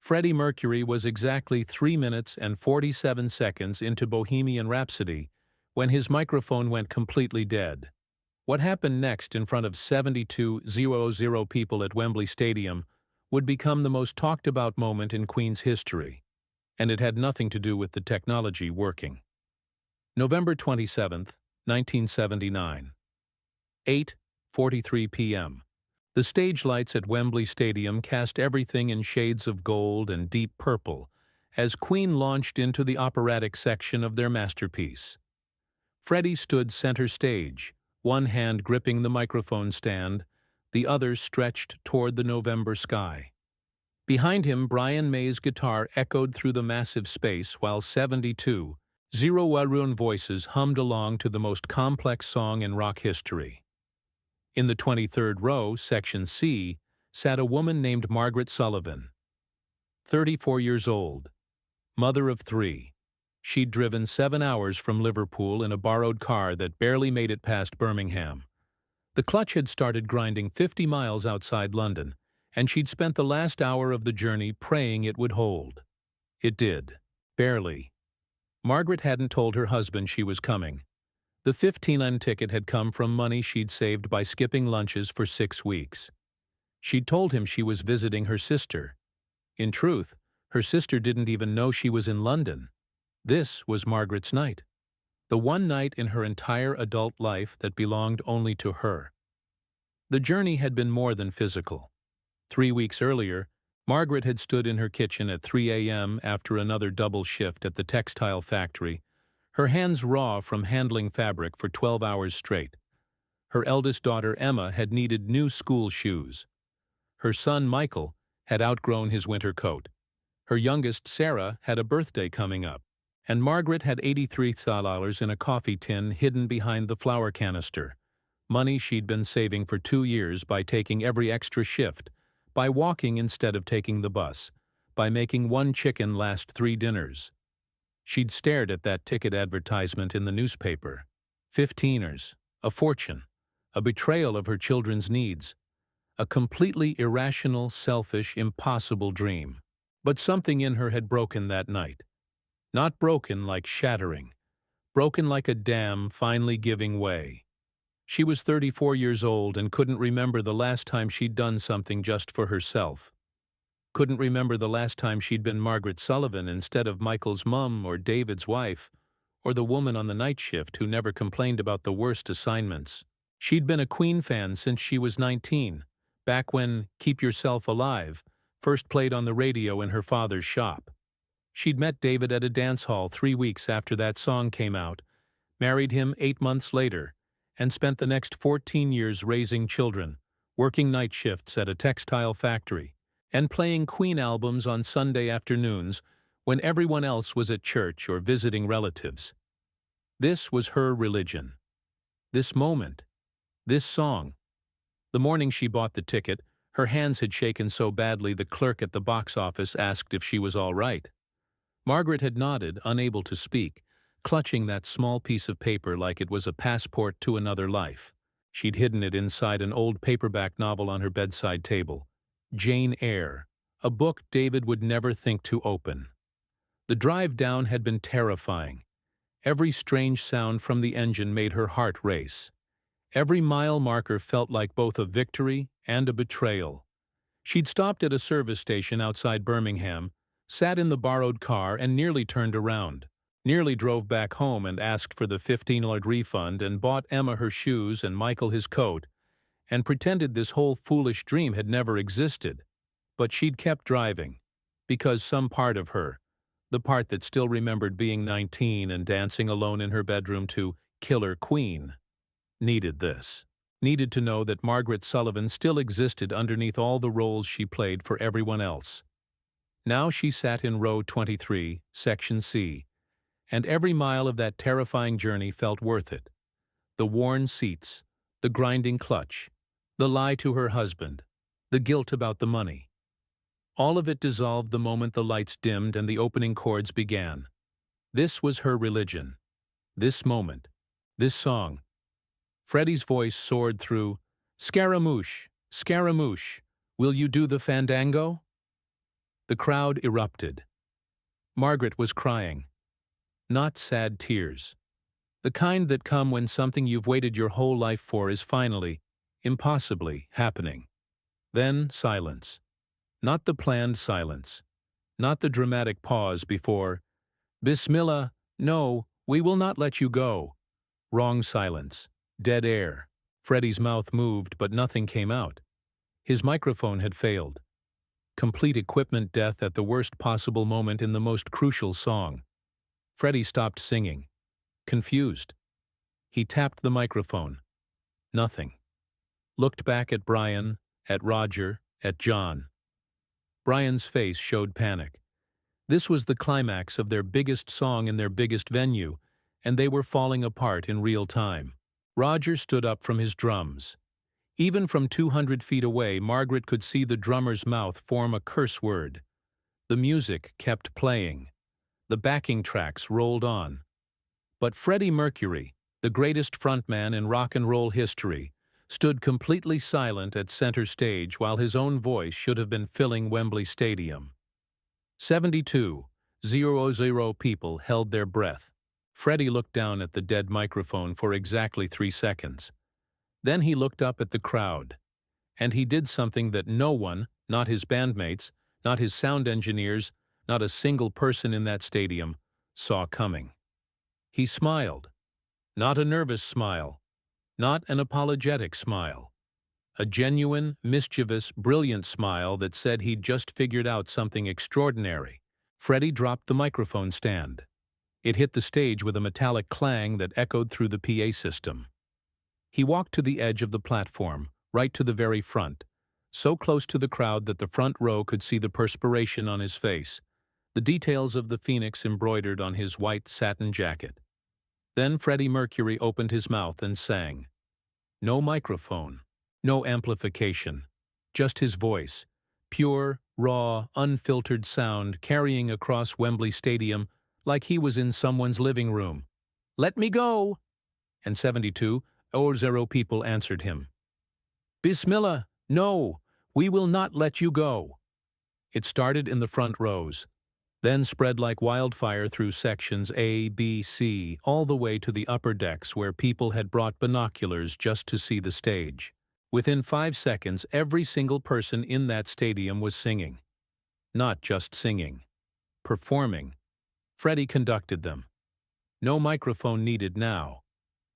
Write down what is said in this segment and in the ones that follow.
Freddie Mercury was exactly 3 minutes and 47 seconds into Bohemian Rhapsody when his microphone went completely dead. What happened next in front of 72,000 people at Wembley Stadium would become the most talked about moment in Queen's history, and it had nothing to do with the technology working. November 27, 1979. 8:43 p.m. The stage lights at Wembley Stadium cast everything in shades of gold and deep purple as Queen launched into the operatic section of their masterpiece. Freddie stood center stage, one hand gripping the microphone stand, the other stretched toward the November sky. Behind him, Brian May's guitar echoed through the massive space while 72 Warun voices hummed along to the most complex song in rock history. In the 23rd row, section C, sat a woman named Margaret Sullivan. 34 years old, mother of 3. She'd driven 7 hours from Liverpool in a borrowed car that barely made it past Birmingham. The clutch had started grinding 50 miles outside London, and she'd spent the last hour of the journey praying it would hold. It did. Barely. Margaret hadn't told her husband she was coming. The 15 ticket had come from money she'd saved by skipping lunches for 6 weeks. She'd told him she was visiting her sister. In truth, her sister didn't even know she was in London. This was Margaret's night. The one night in her entire adult life that belonged only to her. The journey had been more than physical. 3 weeks earlier, Margaret had stood in her kitchen at 3 a.m. after another double shift at the textile factory, her hands raw from handling fabric for 12 hours straight. Her eldest daughter, Emma, had needed new school shoes. Her son, Michael, had outgrown his winter coat. Her youngest, Sarah, had a birthday coming up, and Margaret had $83 in a coffee tin hidden behind the flour canister, money she'd been saving for 2 years by taking every extra shift, by walking instead of taking the bus, by making one chicken last 3 dinners. She'd stared at that ticket advertisement in the newspaper. 15ers, a fortune, a betrayal of her children's needs, a completely irrational, selfish, impossible dream. But something in her had broken that night. Not broken like shattering, broken like a dam finally giving way. She was 34 years old and couldn't remember the last time she'd done something just for herself. Couldn't remember the last time she'd been Margaret Sullivan instead of Michael's mum or David's wife, or the woman on the night shift who never complained about the worst assignments. She'd been a Queen fan since she was 19, back when Keep Yourself Alive first played on the radio in her father's shop. She'd met David at a dance hall 3 weeks after that song came out, married him 8 months later, and spent the next 14 years raising children, working night shifts at a textile factory, and playing Queen albums on Sunday afternoons when everyone else was at church or visiting relatives. This was her religion. This moment. This song. The morning she bought the ticket, her hands had shaken so badly the clerk at the box office asked if she was all right. Margaret had nodded, unable to speak, clutching that small piece of paper like it was a passport to another life. She'd hidden it inside an old paperback novel on her bedside table. Jane Eyre, a book David would never think to open. The drive down had been terrifying. Every strange sound from the engine made her heart race. Every mile marker felt like both a victory and a betrayal. She'd stopped at a service station outside Birmingham, sat in the borrowed car and nearly turned around. Nearly drove back home and asked for the $15 refund and bought Emma her shoes and Michael his coat, and pretended this whole foolish dream had never existed. But she'd kept driving, because some part of her, the part that still remembered being 19 and dancing alone in her bedroom to Killer Queen, needed this. Needed to know that Margaret Sullivan still existed underneath all the roles she played for everyone else. Now she sat in row 23, section C, and every mile of that terrifying journey felt worth it. The worn seats, the grinding clutch, the lie to her husband, the guilt about the money. All of it dissolved the moment the lights dimmed and the opening chords began. This was her religion. This moment. This song. Freddie's voice soared through, "Scaramouche, Scaramouche, will you do the fandango?" The crowd erupted. Margaret was crying. Not sad tears. The kind that come when something you've waited your whole life for is finally, impossibly, happening. Then silence. Not the planned silence. Not the dramatic pause before, Bismillah, no, we will not let you go. Wrong silence. Dead air. Freddie's mouth moved, but nothing came out. His microphone had failed. Complete equipment death at the worst possible moment in the most crucial song. Freddie stopped singing. Confused. He tapped the microphone. Nothing. Looked back at Brian, at Roger, at John. Brian's face showed panic. This was the climax of their biggest song in their biggest venue, and they were falling apart in real time. Roger stood up from his drums. Even from 200 feet away, Margaret could see the drummer's mouth form a curse word. The music kept playing. The backing tracks rolled on. But Freddie Mercury, the greatest frontman in rock and roll history, stood completely silent at center stage while his own voice should have been filling Wembley Stadium. 72,000 people held their breath. Freddie looked down at the dead microphone for exactly 3 seconds. Then he looked up at the crowd. And he did something that no one, not his bandmates, not his sound engineers, not a single person in that stadium, saw coming. He smiled. Not a nervous smile. Not an apologetic smile. A genuine, mischievous, brilliant smile that said he'd just figured out something extraordinary. Freddie dropped the microphone stand. It hit the stage with a metallic clang that echoed through the PA system. He walked to the edge of the platform, right to the very front, so close to the crowd that the front row could see the perspiration on his face, the details of the phoenix embroidered on his white satin jacket. Then Freddie Mercury opened his mouth and sang. No microphone. No amplification, just his voice, pure, raw, unfiltered sound carrying across Wembley Stadium like he was in someone's living room. Let me go! And 72,000 people answered him. Bismillah, no, we will not let you go. It started in the front rows, then spread like wildfire through sections A, B, C, all the way to the upper decks where people had brought binoculars just to see the stage. Within 5 seconds, every single person in that stadium was singing. Not just singing. Performing. Freddie conducted them. No microphone needed now.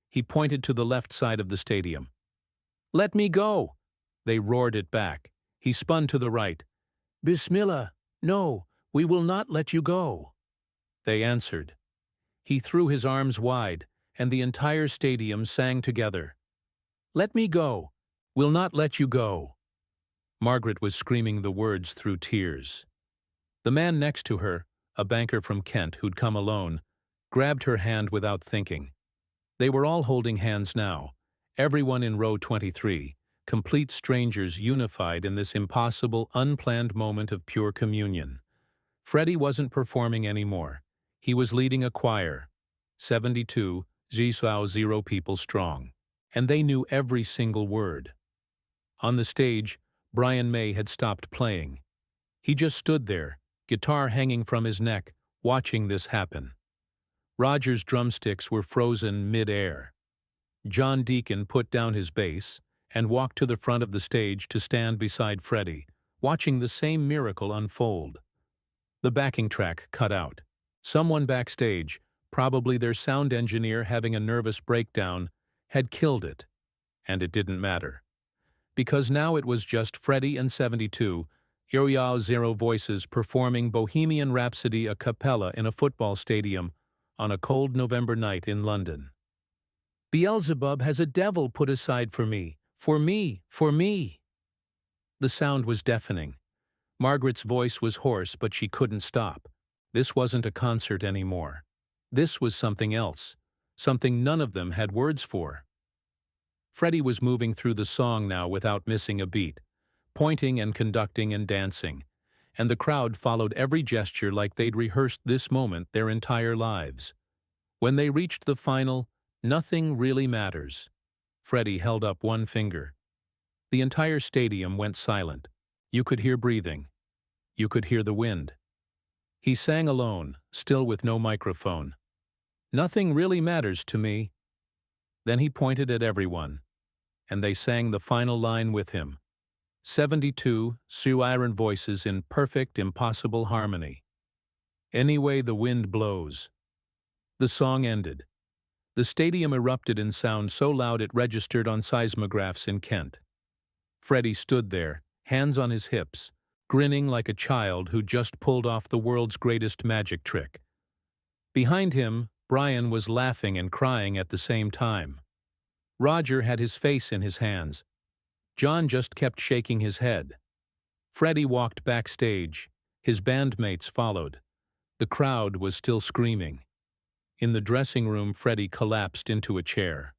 He pointed to the left side of the stadium. Let me go! They roared it back. He spun to the right. Bismillah, no, we will not let you go. They answered. He threw his arms wide, and the entire stadium sang together. Let me go! Will not let you go. Margaret was screaming the words through tears. The man next to her, a banker from Kent who'd come alone, grabbed her hand without thinking. They were all holding hands now, everyone in row 23, complete strangers unified in this impossible, unplanned moment of pure communion. Freddie wasn't performing anymore. He was leading a choir, 72,000 people strong, and they knew every single word. On the stage, Brian May had stopped playing. He just stood there, guitar hanging from his neck, watching this happen. Roger's drumsticks were frozen mid-air. John Deacon put down his bass and walked to the front of the stage to stand beside Freddie, watching the same miracle unfold. The backing track cut out. Someone backstage, probably their sound engineer having a nervous breakdown, had killed it. And it didn't matter. Because now it was just Freddie and 72,000 voices performing Bohemian Rhapsody a cappella in a football stadium on a cold November night in London. Beelzebub has a devil put aside for me, for me, for me. The sound was deafening. Margaret's voice was hoarse, but she couldn't stop. This wasn't a concert anymore. This was something else, something none of them had words for. Freddie was moving through the song now without missing a beat, pointing and conducting and dancing, and the crowd followed every gesture like they'd rehearsed this moment their entire lives. When they reached the final, "Nothing really matters," Freddie held up one finger. The entire stadium went silent. You could hear breathing. You could hear the wind. He sang alone, still with no microphone. Nothing really matters to me. Then he pointed at everyone, and they sang the final line with him. 72 Sioux iron voices in perfect, impossible harmony. Any way the wind blows. The song ended. The stadium erupted in sound so loud it registered on seismographs in Kent. Freddie stood there, hands on his hips, grinning like a child who just pulled off the world's greatest magic trick. Behind him, Brian was laughing and crying at the same time. Roger had his face in his hands. John just kept shaking his head. Freddie walked backstage. His bandmates followed. The crowd was still screaming. In the dressing room, Freddie collapsed into a chair.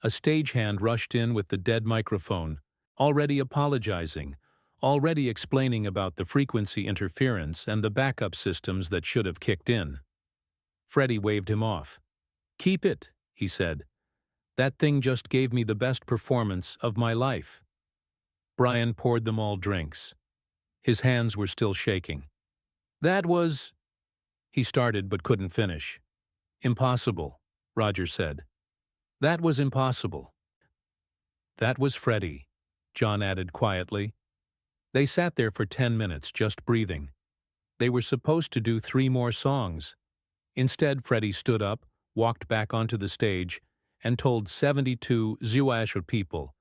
A stagehand rushed in with the dead microphone, already apologizing, already explaining about the frequency interference and the backup systems that should have kicked in. Freddie waved him off. "Keep it," he said. "That thing just gave me the best performance of my life." Brian poured them all drinks. His hands were still shaking. "That was—" he started but couldn't finish. "Impossible," Roger said. "That was impossible." "That was Freddie," John added quietly. They sat there for 10 minutes, just breathing. They were supposed to do 3 more songs. Instead, Freddie stood up, walked back onto the stage, and told 72 Zhuazhu people,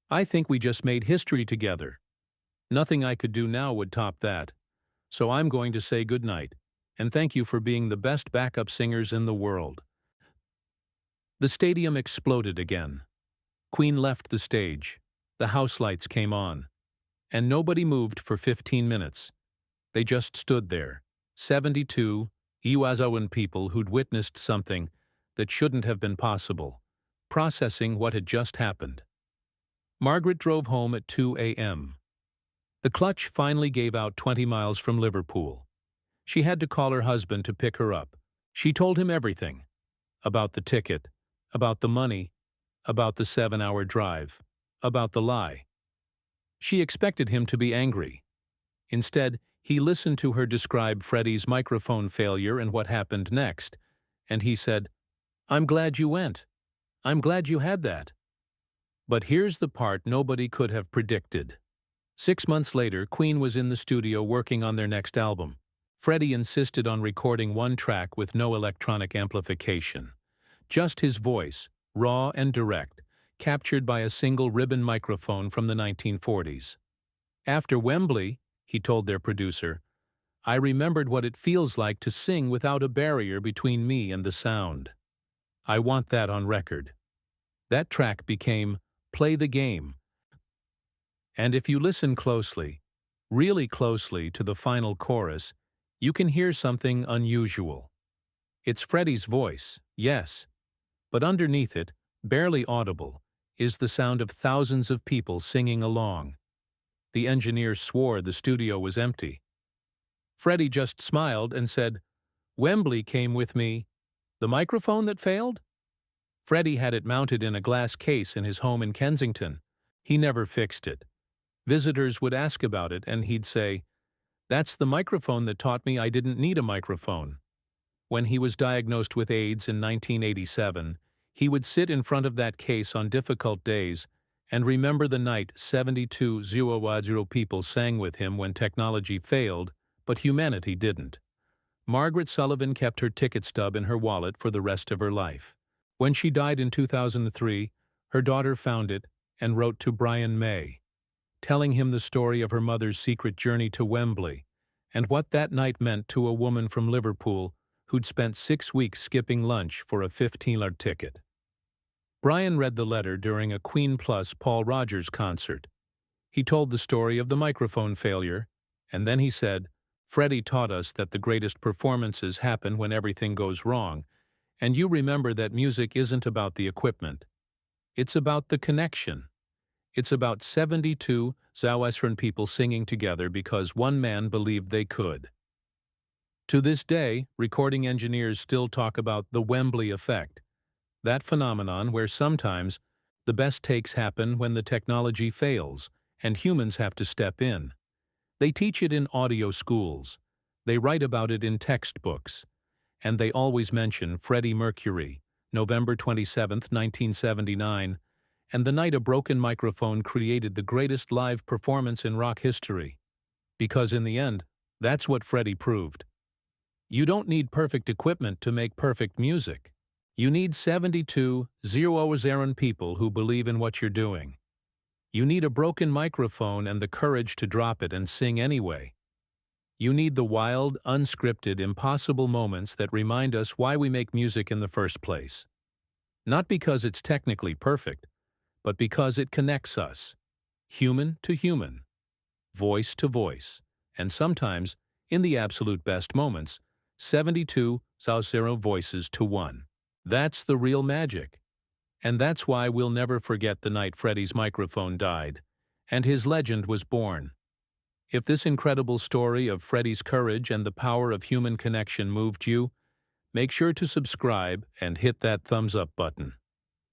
"I think we just made history together. Nothing I could do now would top that. So I'm going to say goodnight, and thank you for being the best backup singers in the world." The stadium exploded again. Queen left the stage. The house lights came on. And nobody moved for 15 minutes. They just stood there, 72 Iwazawan people who'd witnessed something that shouldn't have been possible, processing what had just happened. Margaret drove home at 2 a.m. The clutch finally gave out 20 miles from Liverpool. She had to call her husband to pick her up. She told him everything. About the ticket, about the money, about the 7-hour drive, about the lie. She expected him to be angry. Instead, he listened to her describe Freddie's microphone failure and what happened next, and he said, "I'm glad you went. I'm glad you had that." But here's the part nobody could have predicted. 6 months later, Queen was in the studio working on their next album. Freddie insisted on recording one track with no electronic amplification. Just his voice, raw and direct, captured by a single ribbon microphone from the 1940s. After Wembley, he told their producer, "I remembered what it feels like to sing without a barrier between me and the sound. I want that on record." That track became "Play the Game." And if you listen closely, really closely to the final chorus, you can hear something unusual. It's Freddie's voice, yes, but underneath it, barely audible, is the sound of thousands of people singing along. The engineer swore the studio was empty. Freddie just smiled and said, "Wembley came with me. The microphone that failed?" Freddie had it mounted in a glass case in his home in Kensington. He never fixed it. Visitors would ask about it, and he'd say, "That's the microphone that taught me I didn't need a microphone." When he was diagnosed with AIDS in 1987, he would sit in front of that case on difficult days and remember the night 72 Zhuazhu people sang with him when technology failed, but humanity didn't. Margaret Sullivan kept her ticket stub in her wallet for the rest of her life. When she died in 2003, her daughter found it and wrote to Brian May, telling him the story of her mother's secret journey to Wembley and what that night meant to a woman from Liverpool who'd spent 6 weeks skipping lunch for a $15 ticket. Brian read the letter during a Queen Plus Paul Rodgers concert. He told the story of the microphone failure, and then he said, "Freddie taught us that the greatest performances happen when everything goes wrong, and you remember that music isn't about the equipment. It's about the connection. It's about 72 Zhuazhu people singing together because one man believed they could." To this day, recording engineers still talk about the Wembley effect, that phenomenon where sometimes the best takes happen when the technology fails and humans have to step in. They teach it in audio schools. They write about it in textbooks. And they always mention Freddie Mercury, November 27, 1979, and the night a broken microphone created the greatest live performance in rock history. Because in the end, that's what Freddie proved. You don't need perfect equipment to make perfect music. You need 72 zero-hour people who believe in what you're doing. You need a broken microphone and the courage to drop it and sing anyway. You need the wild, unscripted, impossible moments that remind us why we make music in the first place. Not because it's technically perfect, but because it connects us, human to human, voice to voice, and sometimes, in the absolute best moments, 72 zero voices to one. That's the real magic. And that's why we'll never forget the night Freddie's microphone died, and his legend was born. If this incredible story of Freddie's courage and the power of human connection moved you, make sure to subscribe and hit that thumbs up button.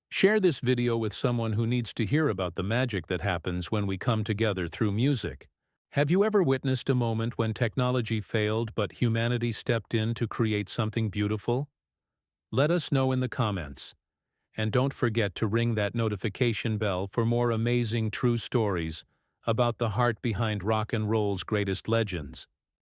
Share this video with someone who needs to hear about the magic that happens when we come together through music. Have you ever witnessed a moment when technology failed but humanity stepped in to create something beautiful? Let us know in the comments. And don't forget to ring that notification bell for more amazing true stories about the heart behind rock and roll's greatest legends.